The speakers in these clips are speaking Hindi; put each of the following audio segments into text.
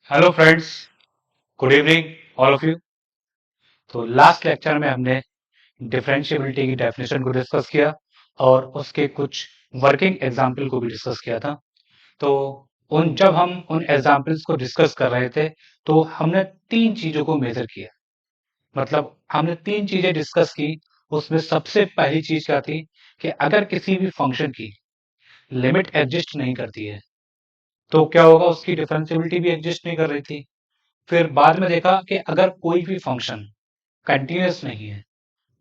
Hello friends, good evening all of you. तो लास्ट लेक्चर में हमने डिफरेंशिएबिलिटी की डेफिनेशन को डिस्कस किया और उसके कुछ वर्किंग एग्जाम्पल को भी डिस्कस किया था। तो उन जब हम उन एग्जाम्पल्स को डिस्कस कर रहे थे तो हमने तीन चीजों को मेजर किया। मतलब हमने तीन चीजें डिस्कस की। उसमें सबसे पहली चीज क्या थी कि अगर किसी भी फंक्शन की लिमिट एग्जिस्ट नहीं करती है तो क्या होगा, उसकी डिफरेंशिएबिलिटी भी एग्जिस्ट नहीं कर रही थी। फिर बाद में देखा कि अगर कोई भी फंक्शन कंटिन्यूअस नहीं है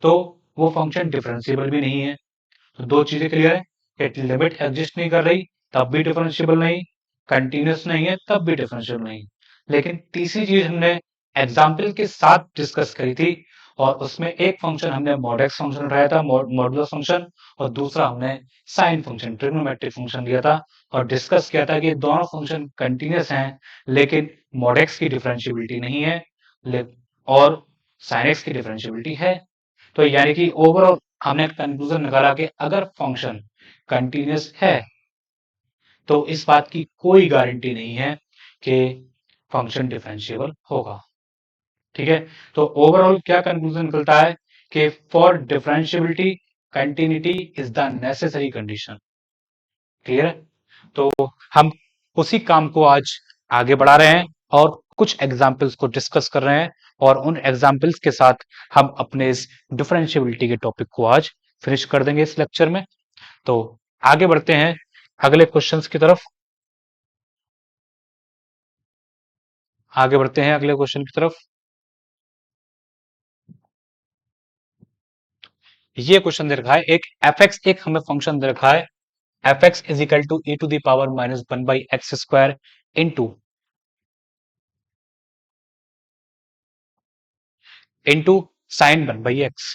तो वो फंक्शन डिफरेंशिएबल भी नहीं है। तो दो चीजें क्लियर है कि लिमिट एग्जिस्ट नहीं कर रही तब भी डिफरेंशिएबल नहीं, कंटिन्यूअस नहीं है तब भी डिफरेंशिएबल नहीं। लेकिन तीसरी चीज हमने एग्जाम्पल के साथ डिस्कस करी थी और उसमें एक फंक्शन हमने मॉडेक्स फंक्शन उठाया था, मॉडुलस फंक्शन, और दूसरा हमने साइन फंक्शन, ट्रिग्नोमेट्रिक फंक्शन लिया था और डिस्कस किया था कि दोनों फंक्शन कंटिन्यूअस हैं लेकिन मॉडेक्स की डिफरेंशिएबिलिटी नहीं है और साइन एक्स की डिफरेंशिएबिलिटी है। तो यानी कि ओवरऑल हमने कंक्लूजन निकाला कि अगर फंक्शन कंटिन्यूअस है तो इस बात की कोई गारंटी नहीं है कि फंक्शन डिफरेंशिएबल होगा। ठीक है, तो ओवरऑल क्या कंक्लूजन निकलता है कि for differentiability continuity is the necessary condition. Clear है? तो हम उसी काम को आज आगे बढ़ा रहे हैं और कुछ एग्जाम्पल्स को डिस्कस कर रहे हैं और उन एग्जाम्पल्स के साथ हम अपने इस डिफरेंशिएबिलिटी के टॉपिक को आज फिनिश कर देंगे इस लेक्चर में। तो आगे बढ़ते हैं अगले क्वेश्चंस की तरफ। आगे बढ़ते हैं अगले क्वेश्चन की तरफ। ये क्वेश्चन दे रखा है, एक एफ एक्स, एक हमें फंक्शन दे रखा है f x is equal to e to the power minus one by x square into sine one by x.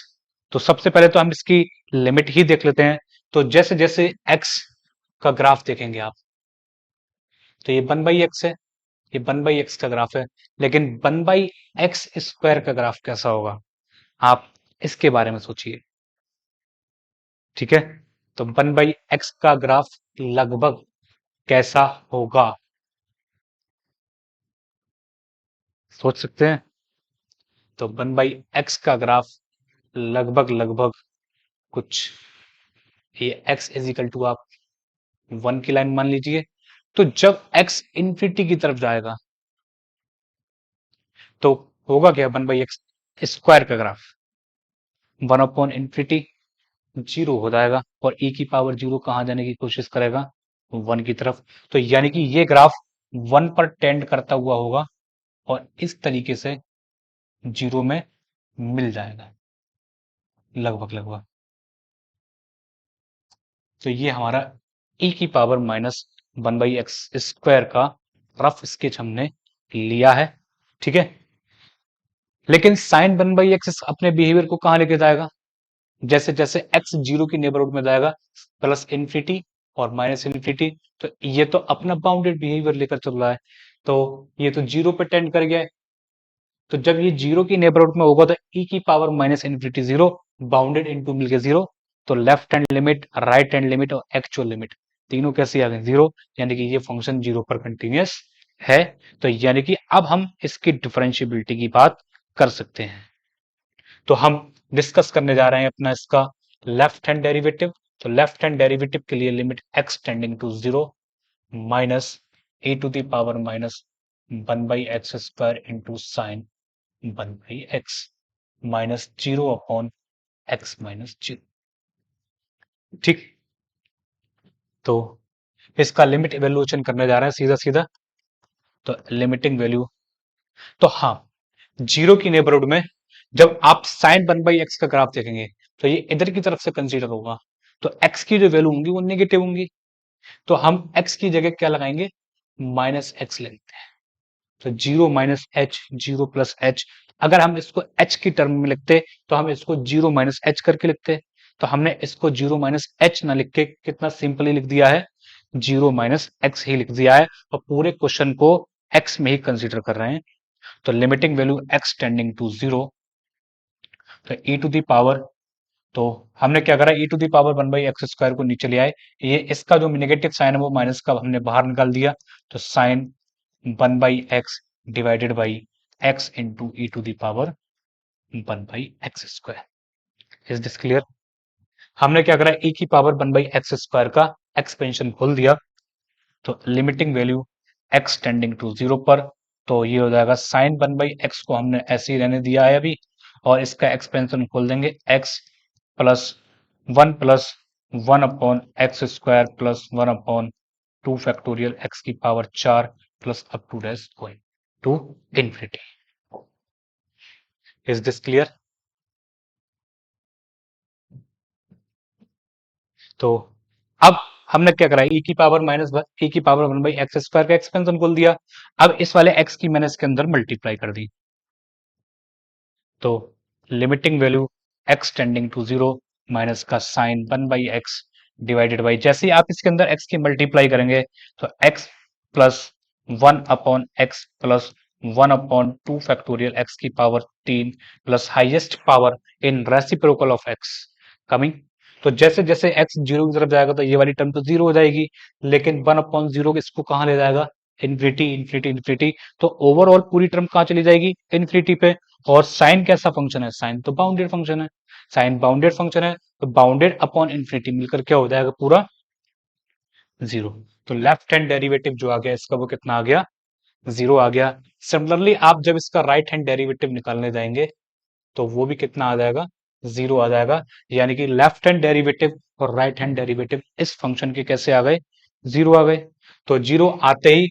तो सबसे पहले तो हम इसकी लिमिट ही देख लेते हैं। तो जैसे जैसे एक्स का ग्राफ देखेंगे आप, तो ये वन बाई एक्स है, ये वन बाई एक्स का ग्राफ है, लेकिन वन बाई एक्स स्क्वायर का ग्राफ कैसा होगा, आप इसके बारे में सोचिए। ठीक है, तो वन बाई एक्स का ग्राफ लगभग कैसा होगा, सोच सकते हैं। तो वन बाई एक्स का ग्राफ लगभग लगभग कुछ, ये एक्स इज इक्वल टू आप वन की लाइन मान लीजिए। तो जब एक्स इंफिनिटी की तरफ जाएगा तो होगा क्या, वन बाई एक्स स्क्वायर का graph one upon infinity zero हो जाएगा और e की पावर जीरो कहां जाने की कोशिश करेगा, वन की तरफ। तो यानी कि ये ग्राफ वन पर टेंड करता हुआ होगा और इस तरीके से जीरो में मिल जाएगा लगभग लगभग। तो ये हमारा e की power minus one by x square का रफ स्केच हमने लिया है। ठीक है, लेकिन साइन वन बाई एक्स अपने बिहेवियर को कहां लेके जाएगा, जैसे जैसे एक्स जीरो की नेबरहुड में जाएगा प्लस इन्फिनिटी और माइनस इन्फिनिटी, तो ये तो अपना बाउंडेड बिहेवियर लेकर चल रहा है। तो ये तो जीरो पे टेंड कर गया है। तो जब ये जीरो की नेबरहुड में होगा तो ई की power minus infinity zero, bounded into मिल गया जीरो। तो left hand limit, right hand limit और एक्चुअल लिमिट तीनों कैसे आ गए, जीरो। यानी कि ये फंक्शन जीरो पर कंटिन्यूअस है। तो यानी कि अब हम इसकी डिफरेंशिएबिलिटी की बात कर सकते हैं। तो हम डिस्कस करने जा रहे हैं अपना इसका लेफ्ट हैंड डेरिवेटिव। तो लेफ्ट हैंड डेरिवेटिव के लिए limit x tending to zero minus e to the power minus one by x square into sine one by x minus zero upon x minus zero. ठीक, तो इसका लिमिट इवेल्युएशन करने जा रहे हैं सीधा सीधा। तो लिमिटिंग वैल्यू, तो हाँ, जीरो की नेबरहुड में जब आप साइन वन बाई एक्स का ग्राफ देखेंगे तो ये इधर की तरफ से कंसीडर होगा। तो एक्स की जो वैल्यू होंगी वो नेगेटिव होंगी। तो हम एक्स की जगह क्या लगाएंगे, माइनस एक्स लिखते हैं। तो zero minus H, zero plus H. अगर हम इसको एच की टर्म में लिखते तो हम इसको जीरो माइनस एच करके लिखते। तो हमने इसको जीरो माइनस एच ना लिख के कितना सिंपली लिख दिया है, जीरो माइनस एक्स ही लिख दिया है और पूरे क्वेश्चन को एक्स में ही कंसीडर कर रहे हैं। तो limiting value x tending to zero, तो ई टू दी पावर, तो हमने क्या करा, e to the power one by x square को नीचे ले आए। ये इसका जो नेगेटिव साइन है वो माइनस का हमने बाहर निकाल दिया। तो sine 1 by x divided by x into e to the power 1 by x square. Is this clear? हमने क्या करा, e की पावर 1 बाई एक्स स्क्वायर का एक्सपेंशन खोल दिया, तो limiting value x tending to 0 पर, तो ये हो जाएगा साइन 1 बाई एक्स को हमने ऐसे ही रहने दिया है अभी, और इसका एक्सपेंशन खोल देंगे x plus 1 upon x square plus 1 upon 2 factorial x की power 4 plus up to dash going to infinity. Is this clear? तो अब हमने क्या करा, e की पावर e की पावर 1 बाई एक्स स्क्वायर का एक्सपेंशन खोल दिया, अब इस वाले x की मैंने इसके अंदर मल्टीप्लाई कर दी, तो limiting value x tending to 0 minus का sine 1 by x divided by, जैसे ही आप इसके अंदर x की मल्टीप्लाई करेंगे तो x plus 1 upon x plus 1 upon 2 factorial x की power 3 plus highest power in reciprocal of x coming, तो जैसे जैसे x 0 की तरफ जाएगा तो ये वाली टर्म तो 0 हो जाएगी, लेकिन 1 अपॉन 0 इसको कहाँ ले जाएगा, इन्फिनिटी इन्फिनिटी इन्फिनिटी, तो ओवरऑल पूरी टर्म कहाँ चली जाएगी, इन्फिनिटी पे। और साइन कैसा फंक्शन है, साइन तो बाउंडेड फंक्शन है, साइन बाउंडेड फंक्शन है, तो बाउंडेड अपॉन इन्फिनिटी मिलकर क्या हो जाएगा, पूरा 0। तो लेफ्ट हैंड डेरिवेटिव जो आ गया इसका वो कितना आ गया, 0 आ गया। सिमिलरली आप जब इसका राइट हैंड डेरिवेटिव निकालने जाएंगे तो वो भी कितना आ जाएगा, 0 आ जाएगा। यानी कि लेफ्ट हैंड डेरिवेटिव और राइट हैंड डेरिवेटिव इस फंक्शन के कैसे आ गए, 0 आ गए। तो 0 आते ही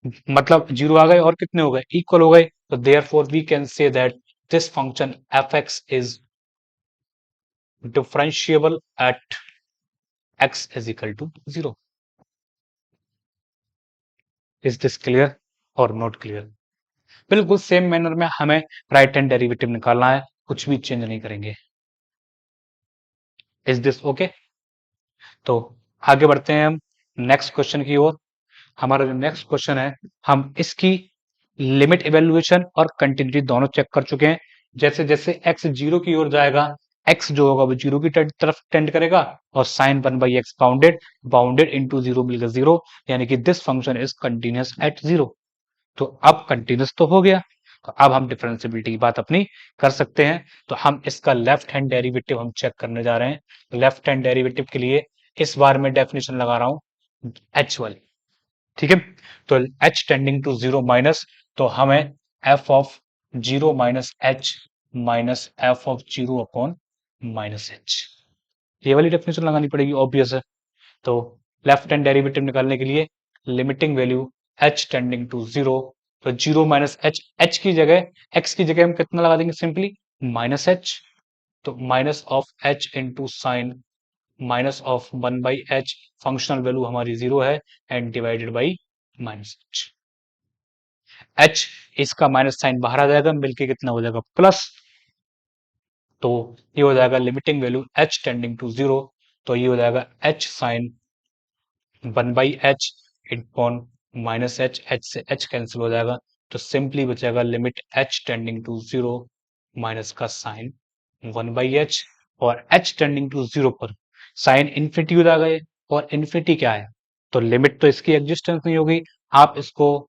मतलब 0 आ गए और कितने हो गए, इक्वल हो गए, तो therefore we can say that this function f x is differentiable at x is equal to 0। Is this clear और नॉट क्लियर? बिल्कुल सेम मैनर में हमें राइट हैंड डेरिवेटिव निकालना है, कुछ भी चेंज नहीं करेंगे। Is this okay? तो आगे बढ़ते हैं हम नेक्स्ट क्वेश्चन की ओर। हमारा जो नेक्स्ट क्वेश्चन है, हम इसकी लिमिट इवेल्युएशन और कंटिन्यूटी दोनों चेक कर चुके हैं। जैसे जैसे x 0 की ओर जाएगा, x जो होगा वो 0 की तरफ टेंड करेगा, और sine 1 by x bounded bounded into 0 मिलकर 0, यानी कि this function is continuous at 0। तो अब कंटिन्यूअस तो हो गया, तो अब हम डिफरेंशिएबिलिटी की बात अपनी कर सकते हैं। तो हम इसका लेफ्ट हैंड डेरिवेटिव हम चेक करने जा रहे हैं। लेफ्ट हैंड डेरिवेटिव के लिए इस बार मैं डेफिनेशन लगा रहा हूं एच वाली, ठीक है। तो h टेंडिंग टू 0 माइनस, तो हमें f of 0 minus h minus f of 0 upon minus h, ये वाली डेफिनेशन लगानी पड़ेगी, ऑब्वियस है। तो लेफ्ट हैंड डेरिवेटिव निकालने के लिए limiting value h tending to 0, तो 0 माइनस h की जगह x की जगह हम कितना लगा देंगे, सिंपली माइनस h, तो minus of h into sine minus of 1 by H, functional value हमारी 0 है, and divided by minus H, इसका माइनस साइन बाहर आ जाएगा, मिलके कितना हो जाएगा, प्लस। तो ये हो जाएगा limiting value h tending to 0, तो ये हो जाएगा h sine 1 by h upon minus h से h कैंसिल हो जाएगा, तो सिंपली बचेगा limit h tending to 0 minus का साइन 1 बाई एच, और h टेंडिंग टू 0 पर साइन इन्फिनिटी हो जाएगा, और इन्फिनिटी क्या है, तो लिमिट तो इसकी एग्जिस्टेंस नहीं होगी। आप इसको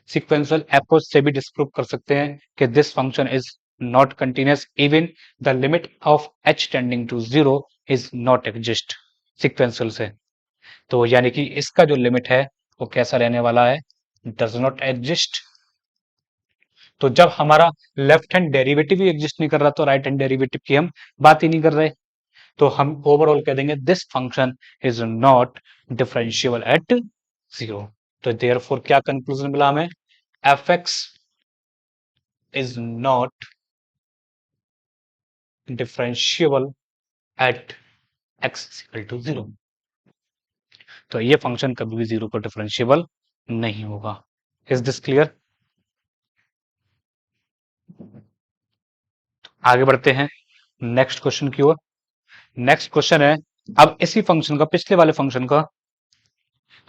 सीक्वेंशियल अप्रोच से भी डिस्प्रूव कर सकते हैं कि this function is not continuous even the limit of h tending to 0 is not exist sequential से। तो यानी कि इसका जो लिमिट है वो कैसा रहने वाला है, डज नॉट एग्जिस्ट। तो जब हमारा लेफ्ट हैंड डेरिवेटिव ही एग्जिस्ट नहीं कर रहा, तो राइट हैंड डेरिवेटिव की हम बात ही नहीं कर रहे, तो हम ओवरऑल कह देंगे this function is not differentiable at 0। तो देयरफॉर क्या कंक्लूजन मिला हमें, f x is not differentiable at x equal to 0। तो ये फंक्शन कभी भी 0 पर डिफरेंशिएबल नहीं होगा। Is this clear? आगे बढ़ते हैं नेक्स्ट क्वेश्चन की ओर। नेक्स्ट क्वेश्चन है, अब इसी फंक्शन का, पिछले वाले फंक्शन का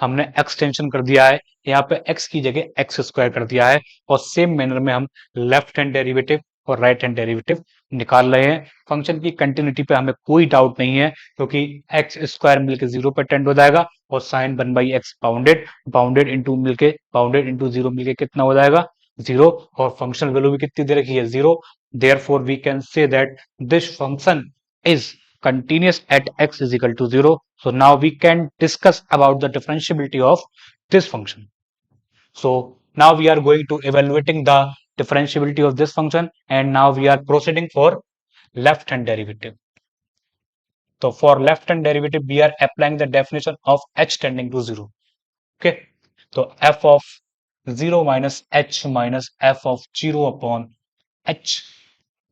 हमने एक्सटेंशन कर दिया है, यहाँ पे x की जगह एक्स स्क्वायर कर दिया है, और सेम मैनर में हम लेफ्ट हैंड डेरिवेटिव और राइट हैंड डेरिवेटिव निकाल रहे हैं। फंक्शन की कंटिन्यूटी पे हमें कोई डाउट नहीं है, क्योंकि एक्स स्क्वायर मिलकर 0 पर टेंड हो जाएगा, और sine 1/x bounded, bounded into मिलके, बाउंडेड इंटू जीरो मिलके कितना हो जाएगा, जीरो। और फंक्शनल वैल्यू भी कितनी दे रखी है, zero. Therefore we can say that this function is continuous at x is equal to 0. So now we can discuss about the differentiability of this function. So now we are going to evaluating the differentiability of this function, and now we are proceeding for left hand derivative. So for left hand derivative we are applying the definition of h tending to 0. Okay, so f of 0 minus h minus f of 0 upon h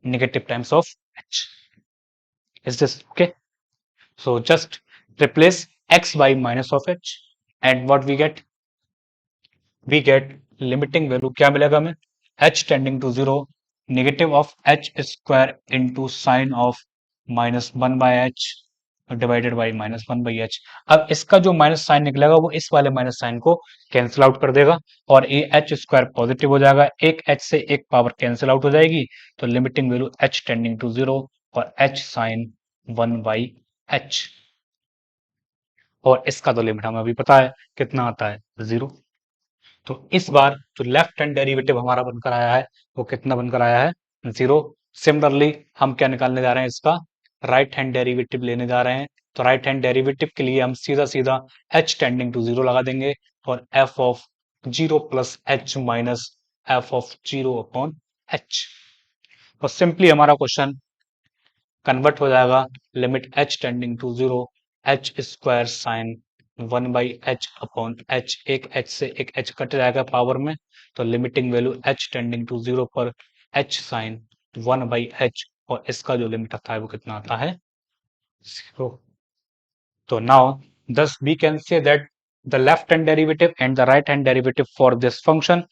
negative times of h. Is this okay? So just replace x by minus of h, and what we get limiting value क्या मिलेगा हमें, h tending to 0 negative of h square into sine of minus 1 by h divided by minus 1 by H. अब इसका जो माइनस साइन निकलेगा वो इस वाले माइनस साइन को कैंसिल आउट कर देगा, और ये एच स्क्वायर पॉजिटिव हो जाएगा, एक एच से एक पावर कैंसिल आउट हो जाएगी, तो limiting value h tending to 0 और एच साइन 1 बाई एच। और इसका तो लिमिट हमें अभी पता है कितना आता है, 0। तो इस बार जो लेफ्ट हैंड डेरिवेटिव हमारा बनकर आया है वो कितना बनकर आया है, 0। सिमिलरली हम क्या निकालने जा रहे हैं, इसका राइट हैंड डेरिवेटिव लेने जा रहे हैं। तो राइट हैंड डेरिवेटिव के लिए हम सीधा सीधा h टेंडिंग टू 0 लगा देंगे, और f of 0 plus h minus f of 0 upon h। और सिंपली हमारा क्वेश्चन कन्वर्ट हो जाएगा, limit h tending to 0 h square sine 1 by h upon h, एक एच से एक एच कट जाएगा पावर में, तो limiting value h tending to 0 पर एच साइन 1 बाई एच, और इसका जो लिमिट आता है वो कितना आता है, 0। तो now thus we can say that the left hand derivative and the right hand derivative for this function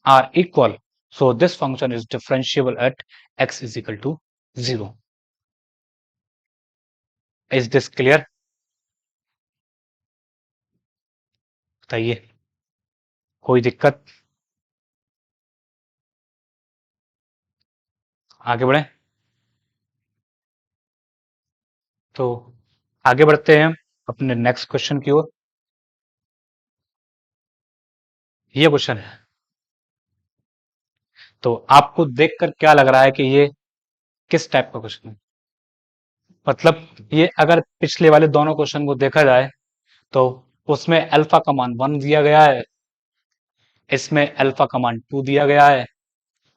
are equal. So this function is differentiable at x is equal to 0. Is this clear? बताइए, कोई दिक्कत? आगे बढ़े। तो आगे बढ़ते हैं अपने नेक्स्ट क्वेश्चन की ओर। ये क्वेश्चन है, तो आपको देखकर क्या लग रहा है कि ये किस टाइप का क्वेश्चन है? मतलब ये अगर पिछले वाले दोनों क्वेश्चन को देखा जाए तो उसमें अल्फा का मान 1 दिया गया है, इसमें अल्फा का मान 2 दिया गया है।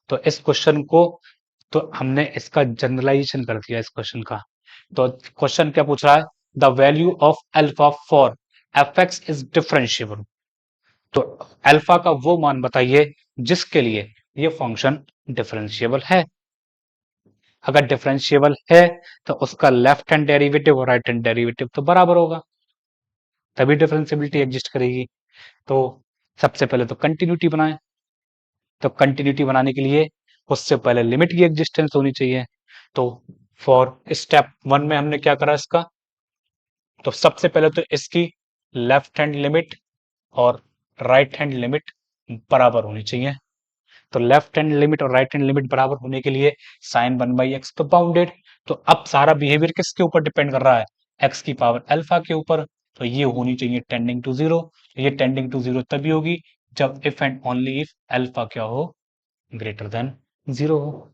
तो इस क्वेश्चन को, तो हमने इसका जनरलाइजेशन कर दिया इस क्वेश्चन का। तो क्वेश्चन क्या पूछ रहा है, the value of alpha for F x is differentiable. तो अल्फा का वो मान बताइए जिसके लिए ये फंक्शन डिफरेंशिएबल है। अगर डिफरेंशिएबल है तो उसका लेफ्ट हैंड डेरिवेटिव और राइट हैंड डेरिवेटिव तो बराबर होगा, तभी डिफरेंशियबिलिटी एग्जिस्ट करेगी। तो सबसे पहले तो कंटिन्यूटी बनाएं। तो कंटिन्यूटी बनाने के लिए उससे पहले लिमिट की एग्जिस्टेंस होनी चाहिए। तो फॉर स्टेप 1 में हमने क्या करा इसका, तो सबसे पहले तो इसकी लेफ्ट हैंड लिमिट और राइट हैंड लिमिट बराबर होनी चाहिए। तो लेफ्ट हैंड लिमिट और राइट हैंड लिमिट बराबर होने के लिए साइन 1 बाई एक्स तो बाउंडेड। तो अब सारा बिहेवियर किसके ऊपर डिपेंड कर रहा है, एक्स की पावर अल्फा के ऊपर। तो ये होनी चाहिए टेंडिंग टू 0। ये टेंडिंग टू 0 तभी होगी जब if and only if alpha क्या हो, ग्रेटर देन 0 हो।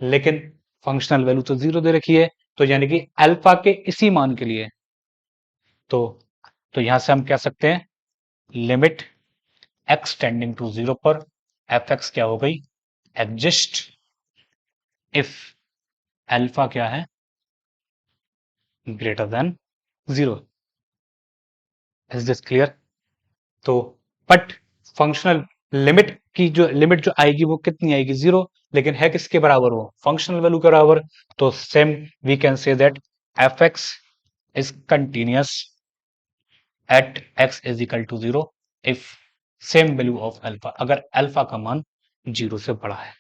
लेकिन फंक्शनल वैल्यू तो 0 दे रखी है, तो यानी कि अल्फा के इसी मान के लिए, तो यहां से हम कह सकते हैं लिमिट x टेंडिंग टू 0 पर एफ एक्स क्या हो गई, एग्जिस्ट इफ अल्फा क्या है, greater than 0। Is this clear? तो बट फंक्शनल लिमिट जो आएगी वो कितनी आएगी, 0, लेकिन है किसके बराबर, वो फंक्शनल वैल्यू के बराबर। तो same we can say that f x is continuous at x is equal to 0 if same value of alpha, अगर अल्फा का मान 0 से बड़ा है।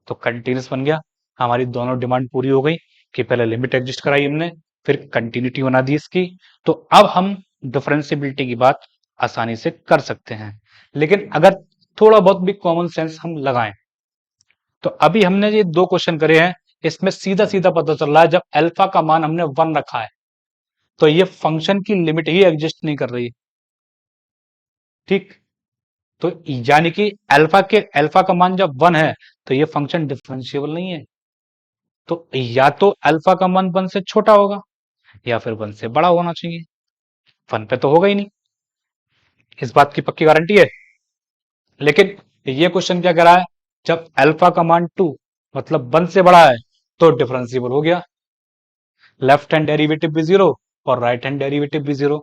तो कंटिन्यूस बन गया, हमारी दोनों डिमांड पूरी हो गई कि पहले लिमिट एग्जिस्ट कराई हमने, फिर कंटिन्यूटी बना दी इसकी। तो अब हम डिफरेंशियबिलिटी की बात आसानी से कर सकते हैं। लेकिन अगर थोड़ा बहुत भी कॉमन सेंस हम लगाएं, तो अभी हमने ये 2 क्वेश्चन करे हैं, इसमें सीधा सीधा पता चल रहा है जब अल्फा का मान हमने 1 रखा है तो ये फंक्शन की लिमिट ही एग्जिस्ट नहीं कर रही। ठीक, तो यानी कि अल्फा का मान जब 1 है तो ये फंक्शन डिफरेंशिएबल नहीं है। तो या तो अल्फा का मान 1 से छोटा होगा या फिर 1 से बड़ा होना चाहिए। 1 पे तो होगा ही नहीं, इस बात की पक्की गारंटी है। लेकिन ये क्वेश्चन क्या कह रहा है, जब अल्फा का मान 2 मतलब 1 से बड़ा है तो डिफरेंशिएबल हो गया। लेफ्ट हैंड डेरिवेटिव भी 0 और राइट हैंड डेरिवेटिव भी 0।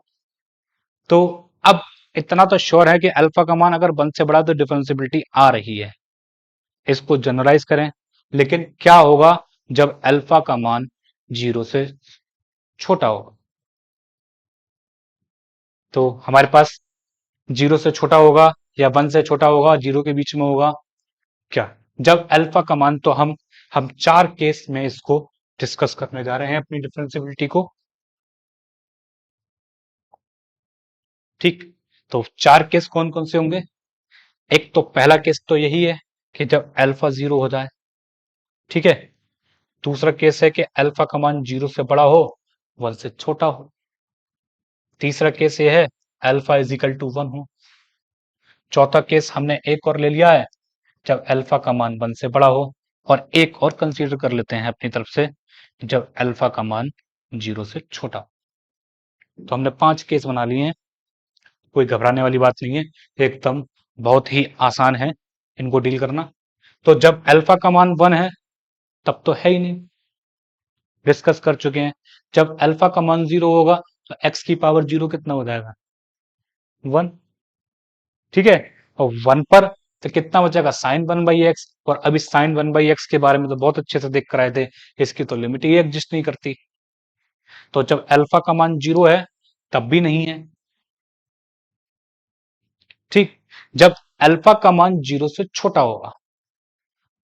तो अब इतना तो श्योर है कि अल्फा का मान अगर 1 से बड़ा तो डिफरेंशियबिलिटी आ रही है। इसको जनरलाइज करें, लेकिन क्या होगा जब अल्फा का मान 0 से छोटा होगा? तो हमारे पास 0 से छोटा होगा या 1 से छोटा होगा, 0 के बीच में होगा क्या? जब अल्फा का मान, तो हम 4 केस में इसको डिस्कस करने जा रहे हैं अपनी डिफरेंशियबिलिटी को। ठीक, तो 4 केस कौन कौन से होंगे? एक तो पहला केस तो यही है कि जब अल्फा 0 हो जाए। ठीक है, दूसरा केस है कि अल्फा का मान 0 से बड़ा हो, 1 से छोटा हो। तीसरा केस ये है अल्फा इज इक्वल टू 1 हो। चौथा केस हमने एक और ले लिया है, जब अल्फा का मान 1 से बड़ा हो। और एक और कंसीडर कर लेते हैं अपनी तरफ से, जब अल्फा का मान 0 से छोटा हो। तो हमने 5 केस बना लिए हैं, कोई घबराने वाली बात नहीं है, एकदम बहुत ही आसान है इनको डील करना। तो जब अल्फा का मान 1 है तब तो है ही नहीं, डिस्कस कर चुके हैं। जब अल्फा का मान 0 होगा तो x की पावर 0 कितना हो जाएगा? 1। ठीक है, और 1 पर तो कितना बचेगा? Sine 1 by x. और अभी साइन 1 बाई एक्स के बारे में तो बहुत अच्छे से देख कर आए थे, इसकी तो लिमिट ही एग्जिस्ट नहीं करती। तो जब अल्फा का मान 0 है तब भी नहीं है। ठीक, जब अल्फा का मान 0 से छोटा होगा,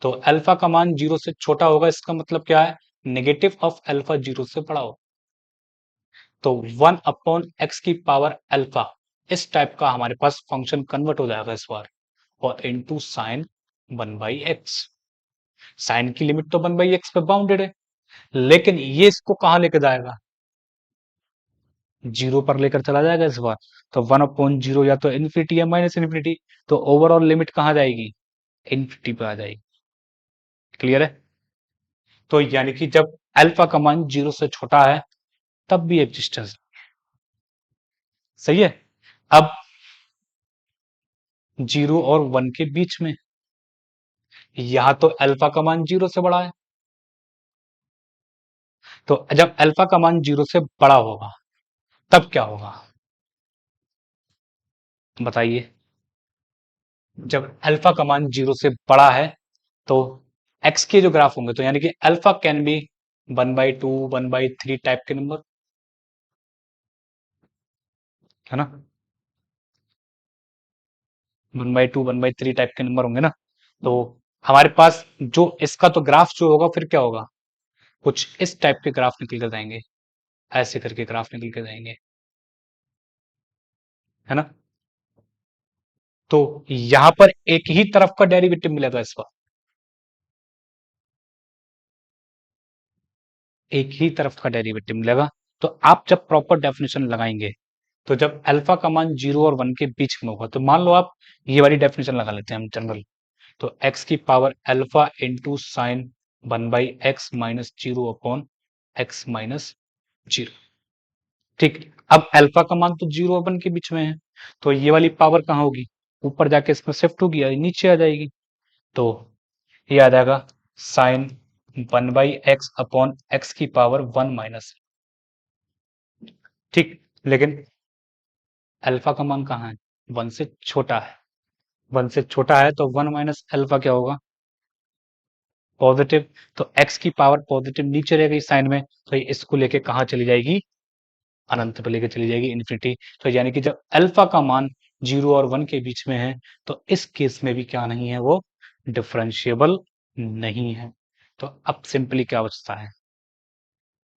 तो अल्फा का मान 0 से छोटा होगा, इसका मतलब क्या है? नेगेटिव ऑफ अल्फा 0 से बड़ा हो। तो 1 अपॉन एक्स की पावर अल्फा, इस टाइप का हमारे पास फंक्शन कन्वर्ट हो जाएगा इस बार, और into sine 1 by x. Sine की लिमिट तो 1 बाई एक्स पे बाउंडेड है, लेकिन ये इसको कहां लेकर जाएगा? 0 पर लेकर चला जाएगा इस बार। तो 1 अपॉन 0 या तो इन्फिनिटी या माइनस इन्फिनिटी, तो ओवरऑल लिमिट कहां जाएगी? इन्फिनिटी पे आ जाएगी। क्लियर है? तो यानी कि जब अल्फा का मान 0 से छोटा है तब भी एग्जिस्टेंस। सही है। अब 0 और 1 के बीच में, यहां तो अल्फा का मान 0 से बड़ा है, तो जब अल्फा का मान 0 से बड़ा होगा तब क्या होगा बताइए? जब अल्फा का मान 0 से बड़ा है तो एक्स के जो ग्राफ होंगे, तो यानी कि अल्फा कैन बी 1/2, 1/3 टाइप के नंबर, है ना? 1/2, 1/3 टाइप के नंबर होंगे ना। तो हमारे पास जो इसका तो ग्राफ जो होगा फिर क्या होगा? कुछ इस टाइप के ग्राफ निकल कर जाएंगे, ऐसे करके ग्राफ निकल के जाएंगे, है ना? तो यहां पर एक ही तरफ का डेरिवेटिव मिलेगा इस बार, एक ही तरफ का डेरिवेटिव मिलेगा। तो आप जब प्रॉपर डेफिनेशन लगाएंगे, तो जब अल्फा का मान 0 और 1 के बीच में होगा, तो मान लो आप ये वाली डेफिनेशन लगा लेते हैं हम जनरल। तो x की power alpha into sine 1 by x minus 0 upon x minus 0। ठीक, अब अल्फा का मान तो 0 और 1 के बीच में है, तो ये वाली पावर कहाँ होगी? ऊपर जाके इसमें शिफ्ट होगी या नीचे आ जाएगी? तो ये आ जाएगा sine 1 by x upon x की पावर 1 माइनस। ठीक, लेकिन अल्फा का मान कहाँ है? 1 से छोटा है। 1 से छोटा है तो 1 माइनस अल्फा क्या होगा? पॉजिटिव। तो x की पावर पॉजिटिव नीचे रह गई साइन में, तो ये इसको लेके कहाँ चली जाएगी? अनंत पे लेके चली जाएगी, इन्फिनिटी। तो यानी कि जब अल्फा का मान 0 और 1 के बीच में है, तो इस केस में भी क्या नहीं है? वो डिफरेंशिएबल नहीं है। तो अब सिंपली क्या बचता है?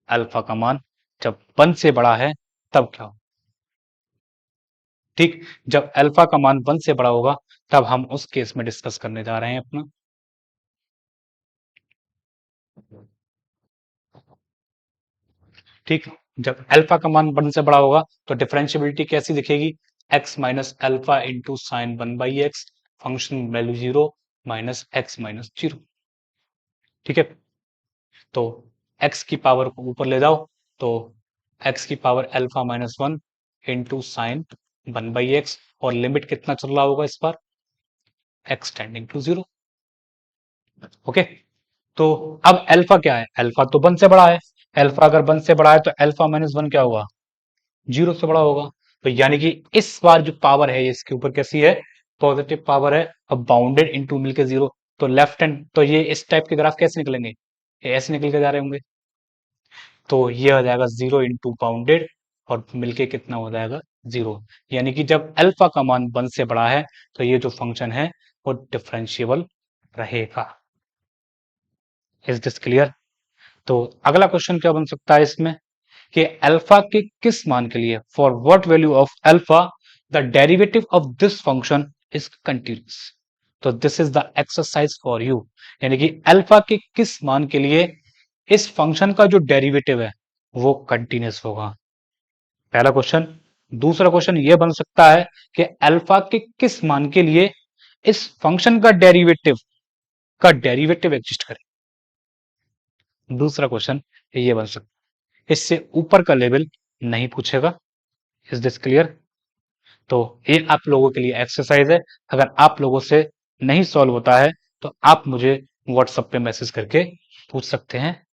अल्फा का मान जब 1 से बड़ा है तब क्या हो? ठीक, जब अल्फा का मान 1 से बड़ा होगा तब हम उस केस में डिस्कस करने जा रहे हैं अपना। ठीक, जब अल्फा का मान 1 से बड़ा होगा तो डिफरेंशियबिलिटी कैसी दिखेगी, x minus alpha into sine 1/x, function value 0 minus x minus 0। ठीक है, तो x की पावर को ऊपर ले जाओ तो x की power alpha minus 1 into sine 1/x, और लिमिट कितना चल रहा होगा इस बार, x टेंडिंग टू 0। ओके, तो अब अल्फा क्या है, अल्फा तो 1 से बड़ा है, अल्फा अगर 1 से बड़ा है तो अल्फा माइनस 1 क्या होगा, 0 से बड़ा होगा। तो यानी कि इस बार जो पावर है इसके ऊपर कैसी है, पॉजिटिव पावर है। अब बाउंडेड इनटू मिलके 0, तो लेफ्ट हैंड, तो ये इस टाइप के ग्राफ कैसे निकलेंगे, ये ऐसे निकल के जा रहे होंगे। तो ये हो जाएगा 0 इंटू बाउंडेड, और मिलके कितना हो जाएगा 0। यानी कि जब अल्फा का मान 1 से बड़ा है तो ये जो फंक्शन है वो डिफरेंशिएबल रहेगा। Is this clear. तो अगला क्वेश्चन क्या बन सकता है इसमें, कि अल्फा के किस मान के लिए, for what value of alpha the derivative of this function is continuous. तो this is the exercise for you, यानी कि अल्फा के किस मान के लिए इस फंक्शन का जो डेरिवेटिव है वो कंटिन्यूस होगा, पहला क्वेश्चन। दूसरा क्वेश्चन ये बन सकता है कि अल्फा के किस मान के लिए इस फंक्शन का डेरिवेटिव एग्जिस्ट करे, दूसरा क्वेश्चन ये बन सकता है। इससे ऊपर का लेवल नहीं पूछेगा। Is this clear. तो ये आप लोगों के लिए एक्सरसाइज है, अगर आप लोगों से नहीं सॉल्व होता है तो आप मुझे व्हाट्सएप पे मैसेज करके पूछ सकते हैं।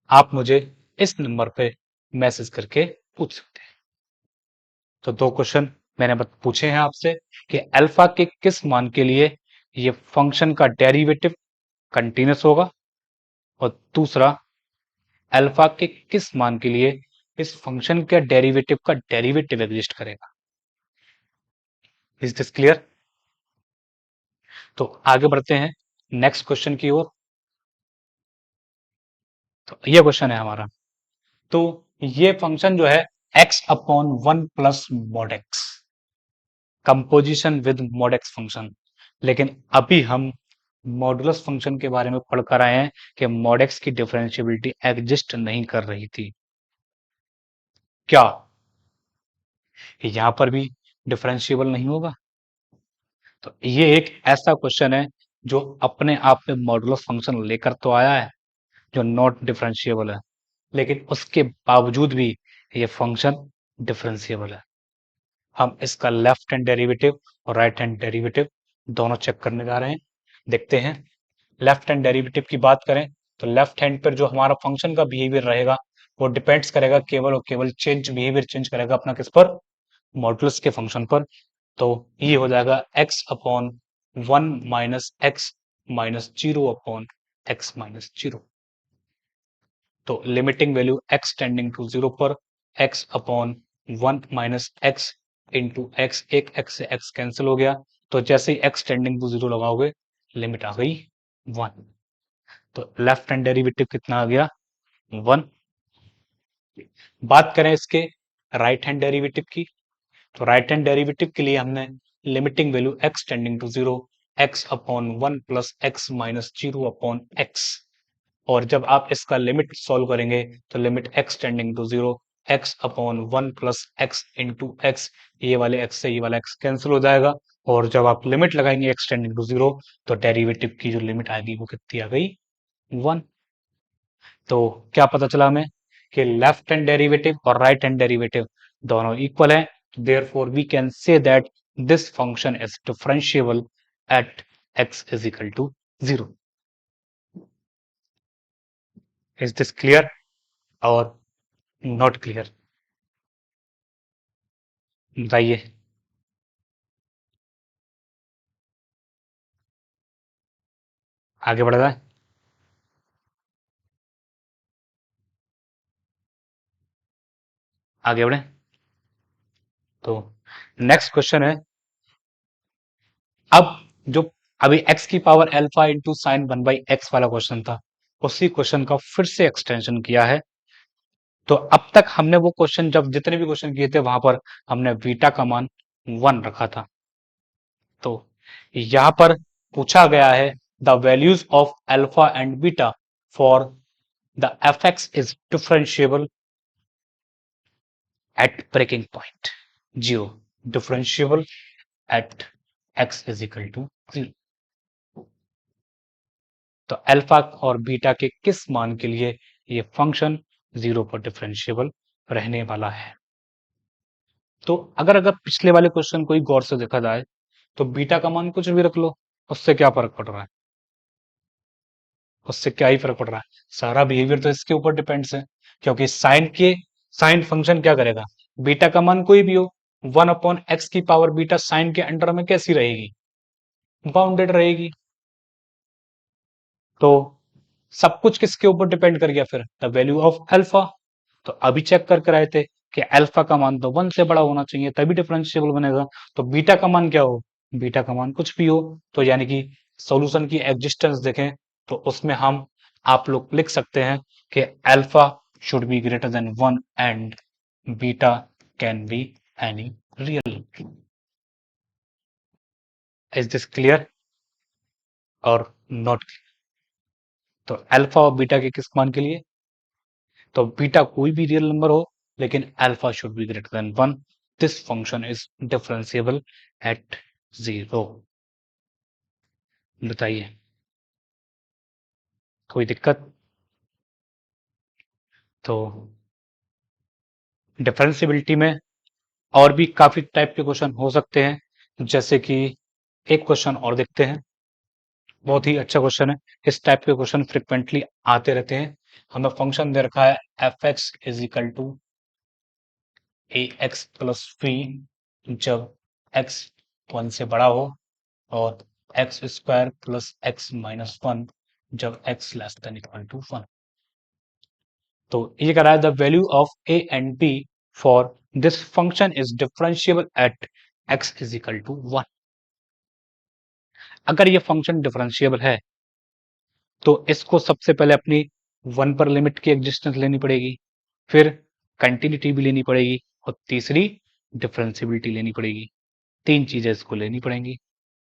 आप मुझे इस नंबर पे मैसेज करके पूछ सकते हैं। तो दो क्वेश्चन मैंने पूछे हैं आपसे, कि अल्फा के किस मान के लिए ये फंक्शन का डेरिवेटिव कंटिन्यूस होगा, और दूसरा अल्फा के किस मान के लिए इस फंक्शन के डेरिवेटिव का डेरिवेटिव एग्जिस्ट करेगा। Is this clear. तो आगे बढ़ते हैं नेक्स्ट क्वेश्चन की ओर। तो ये क्वेश्चन है हमारा, तो ये फंक्शन जो है x upon 1 plus mod x, composition with mod x function. लेकिन अभी हम मॉडुलस फंक्शन के बारे में पढ़ कर आए हैं कि मॉड एक्स की डिफरेंशिएबिलिटी एग्जिस्ट नहीं कर रही थी, क्या यहां पर भी डिफरेंशिएबल नहीं होगा। तो ये एक ऐसा क्वेश्चन है जो अपने आप में मॉडुलस फंक्शन लेकर तो आया है, जो नॉट डिफरेंशिएबल है, लेकिन उसके बावजूद भी ये फंक्शन डिफरेंशिएबल है। हम इसका लेफ्ट हैंड डेरिवेटिव और राइट हैंड डेरिवेटिव दोनों चेक करने जा रहे हैं, देखते हैं। लेफ्ट हैंड डेरिवेटिव की बात करें तो लेफ्ट हैंड पर जो हमारा फंक्शन का बिहेवियर रहेगा वो डिपेंड्स करेगा केवल और केवल बिहेवियर चेंज करेगा अपना किस पर, मॉडुलस के फंक्शन पर। तो ये हो जाएगा x upon 1 minus x minus 0 upon x minus 0। तो limiting value x tending to 0 पर x upon 1 minus x into x, एक x से x कैंसिल हो गया, तो जैसे ही x टेंडिंग टू 0 लगाओगे लिमिट आ गई 1। तो लेफ्ट हैंड डेरिवेटिव कितना आ गया 1। बात करें इसके राइट हैंड डेरिवेटिव की, तो राइट हैंड डेरिवेटिव के लिए हमने limiting value x tending to 0, x upon 1 plus x minus 0 upon x, और जब आप इसका लिमिट सॉल्व करेंगे तो limit x tending to 0, x upon 1 plus x into x, ये वाले x से ये वाला x कैंसिल हो जाएगा, और जब आप लिमिट लगाएंगे x टेंडिंग टू 0 तो डेरिवेटिव की जो लिमिट आएगी वो कितनी आ गई 1। तो क्या पता चला हमें कि लेफ्ट हैंड डेरिवेटिव और राइट हैंड डेरिवेटिव दोनों इक्वल है, therefore we can say that this function is differentiable at x is equal to 0। Is this clear और नॉट क्लियर, बताइए। आगे बढ़ रहा है, आगे बढ़े। तो नेक्स्ट क्वेश्चन है, अब जो अभी x की power alpha into sine 1/x वाला क्वेश्चन था, उसी क्वेश्चन का फिर से एक्सटेंशन किया है। तो अब तक हमने वो क्वेश्चन, जब जितने भी क्वेश्चन किए थे वहां पर हमने बीटा का मान 1 रखा था। तो यहां पर पूछा गया है the values of alpha and beta for the fx is differentiable at breaking point 0, differentiable at x is equal to 0. तो अल्फा और बीटा के किस मान के लिए ये फंक्शन 0 पर डिफरेंशिएबल रहने वाला है? तो अगर पिछले वाले क्वेश्चन को ही गौर से देखा जाए तो बीटा का मान कुछ भी रख लो, उससे क्या फर्क पड़ रहा है? उससे क्या ही फर्क पड़ रहा है? सारा बिहेवियर तो इसके ऊपर डिपेंड्स है, क्योंकि साइन फंक्शन क्या करेगा? बीटा का मान कोई भी हो, 1/x की पावर बीटा साइन के अंडर में कैसी रहेगी? बाउंडेड रहेगी। तो सब कुछ किसके ऊपर डिपेंड कर गया फिर? The value of alpha. तो अभी चेक करके आए थे कि अल्फा का मान तो 1 से बड़ा होना चाहिए तभी डिफरेंशिएबल बनेगा। तो बीटा का मान क्या हो? बीटा का मान कुछ भी हो। तो यानी कि सॉल्यूशन की एग्जिस्टेंस देखें तो उसमें हम आप लोग लिख सकते हैं कि alpha should be greater than 1 and beta can be any real. Is this clear और नॉट? तो अल्फा और बीटा के किस मान के लिए? तो बीटा कोई भी रियल नंबर हो लेकिन alpha should be greater than 1। This function is differentiable at 0। बताइए कोई दिक्कत? तो डिफरेंशिएबिलिटी में और भी काफी टाइप के क्वेश्चन हो सकते हैं, जैसे कि एक क्वेश्चन और देखते हैं, बहुत ही अच्छा क्वेश्चन है। इस टाइप के क्वेश्चन फ्रिक्वेंटली आते रहते हैं। हमें फंक्शन दे रखा है f x is equal to a x plus b जब एक्स 1 से बड़ा हो और x square plus x minus 1 जब x less than equal to 1। तो ये कह रहा है the value of a and b for this function is differentiable at x is equal to 1। अगर ये फंक्शन डिफरेंशिएबल है तो इसको सबसे पहले अपनी 1 पर लिमिट की एग्जिस्टेंस लेनी पड़ेगी, फिर कंटिन्यूटी भी लेनी पड़ेगी और तीसरी डिफरेंशिएबिलिटी लेनी पड़ेगी। 3 चीजें इसको लेनी पड़ेंगी,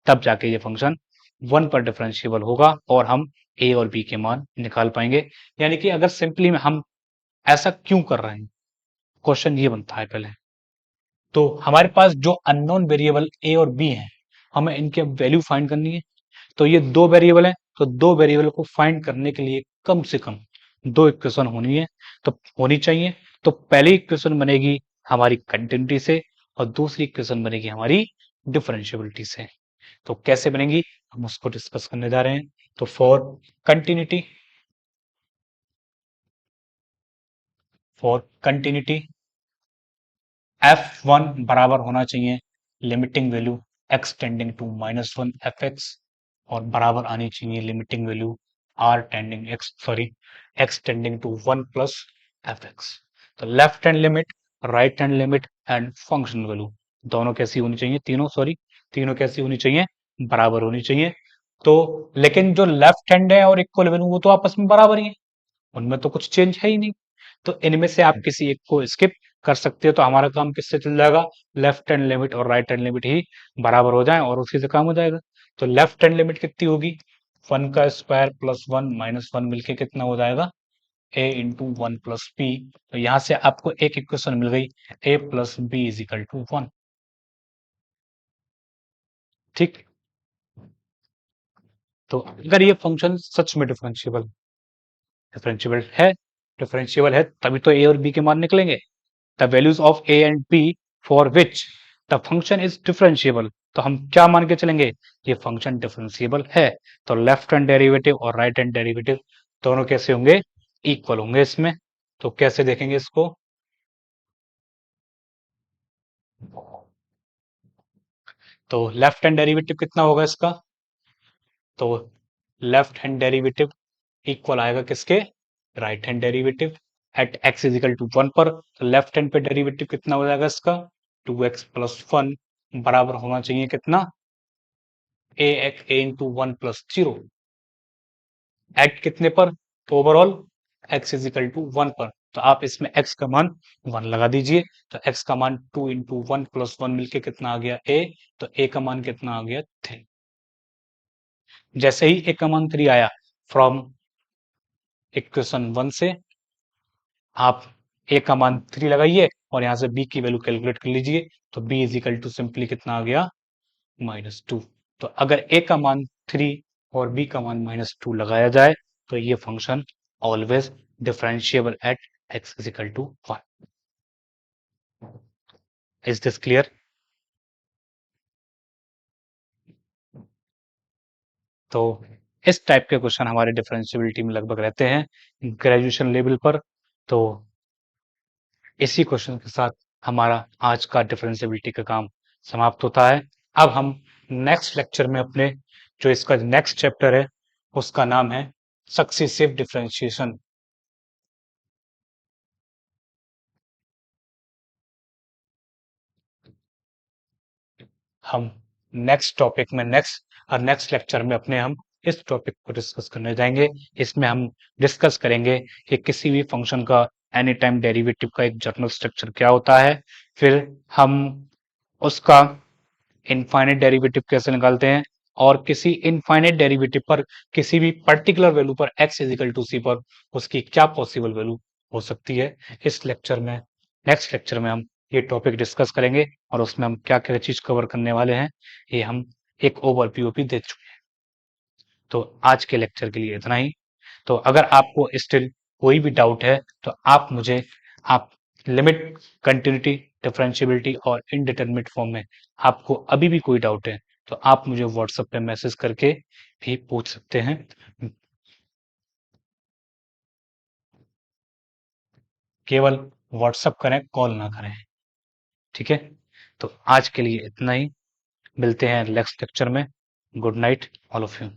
तब जाके ये फंक्शन 1 पर डिफरेंशिएबल होगा और हम ए और बी के मान निकाल पाएंगे। यानी कि अगर सिंपली में हम ऐसा क्यों कर रहे हैं, क्वेश्चन ये बनता है पहले। तो हमारे पास जो अननोन वेरिएबल ए और बी हैं, हमें इनके वैल्यू फाइंड करनी है। तो ये 2 वेरिएबल हैं, तो 2 वेरिएबल को फाइंड करने के लिए कम से कम 2 इक्वेशन होनी है, तो होनी चाहिए। तो पहली इक्वेशन बनेगी हमारी कंटिन्यूटी से और दूसरी इक्वेशन बनेगी हमारी डिफरेंशिएबिलिटी से। तो कैसे बनेगी हम उसको डिस्कस करने जा रहे हैं। तो फॉर कंटिन्यूटी f1 बराबर होना चाहिए limiting value x tending to -1 fx और बराबर आनी चाहिए limiting value x tending to 1 plus fx। तो left hand limit, right hand limit and function value दोनों कैसी होनी चाहिए? तीनों कैसी होनी चाहिए? बराबर होनी चाहिए। तो लेकिन जो लेफ्ट हैंड है और इक्वल वैल्यू वो तो आपस में बराबर ही है, उनमें तो कुछ चेंज है ही नहीं। तो इनमें से आप किसी एक को स्किप कर सकते हो, तो हमारा काम किससे चल जाएगा? लेफ्ट हैंड लिमिट और राइट हैंड लिमिट ही बराबर हो जाए और उसी से काम हो जाएगा। तो लेफ्ट हैंड लिमिट कितनी होगी? 1 का स्क्वायर प्लस 1 माइनस 1 मिलके कितना हो जाएगा? A into 1 plus b. तो यहां से आपको एक इक्वेशन मिल गई, a plus b is equal to 1। ठीक। तो अगर ये फंक्शन सच में डिफरेंशिएबल है तभी तो ए और बी के मान निकलेंगे। The values of a and b for which the function is differentiable. तो हम क्या मान के चलेंगे? ये फंक्शन डिफरेंशिएबल है। तो लेफ्ट हैंड डेरिवेटिव और राइट हैंड डेरिवेटिव दोनों कैसे होंगे? इक्वल होंगे इसमें। तो कैसे देखेंगे इसको? तो लेफ्ट हैंड डेरिवेटिव कितना होगा इसका? तो लेफ्ट हैंड डेरिवेटिव इक्वल आएगा किसके? Right hand derivative at x is equal to 1 पर। तो लेफ्ट हैंड पे डेरिवेटिव कितना हो जाएगा इसका? 2x प्लस 1 बराबर होना चाहिए कितना? A x a into 1 plus 0 at कितने पर? Overall x is equal to 1 पर। तो आप इसमें x का मान 1 लगा दीजिए। तो x का मान 2 इंटू 1 प्लस 1 मिलके कितना आ गया? a। तो a का मान कितना आ गया? 3। जैसे ही ए का मान 3 आया फ्रॉम इक्वेशन 1 से आप ए का मान 3 लगाइए और यहां से बी की वैल्यू कैलकुलेट कर लीजिए, तो b is equal to simply कितना आ गया, -2। तो अगर ए का मान 3 और बी का मान -2 लगाया जाए तो ये function always differentiable at x is equal to 1। Is this clear? तो इस टाइप के क्वेश्चन हमारे डिफरेंशिएबिलिटी में लगभग रहते हैं ग्रेजुएशन लेवल पर। तो इसी क्वेश्चन के साथ हमारा आज का डिफरेंशिएबिलिटी का काम समाप्त होता है। अब हम नेक्स्ट लेक्चर में अपने जो इसका नेक्स्ट चैप्टर है उसका नाम है सक्सेसिव डिफरेंशिएशन। हम नेक्स्ट टॉपिक में नेक्स्ट लेक्चर में अपने हम इस टॉपिक को डिस्कस करने जाएंगे। इसमें हम डिस्कस करेंगे कि किसी भी फंक्शन का एनी टाइम डेरिवेटिव का एक जनरल स्ट्रक्चर क्या होता है, फिर हम उसका इनफाइनाइट डेरिवेटिव कैसे निकालते हैं, और किसी इनफाइनाइट डेरिवेटिव पर किसी भी पर्टिकुलर वैल्यू पर x इजिकल टू सी पर उसकी क्या पॉसिबल वैल्यू हो सकती है। इस लेक्चर में नेक्स्ट लेक्चर में हम ये टॉपिक डिस्कस करेंगे और उसमें हम क्या क्या चीज कवर करने वाले हैं ये हम एक ओवरव्यू भी दे चुके हैं। तो आज के लेक्चर के लिए इतना ही। तो अगर आपको स्टिल कोई भी डाउट है तो आप लिमिट, कंटिन्यूटी, डिफरेंशिएबिलिटी और इनडिटरमिनेट फॉर्म में आपको अभी भी कोई डाउट है तो आप मुझे व्हाट्सएप पे मैसेज करके भी पूछ सकते हैं। केवल व्हाट्सएप करें, कॉल ना करें, ठीक है? तो आज के लिए इतना ही, मिलते हैं नेक्स्ट लेक्चर में। Good night all of you.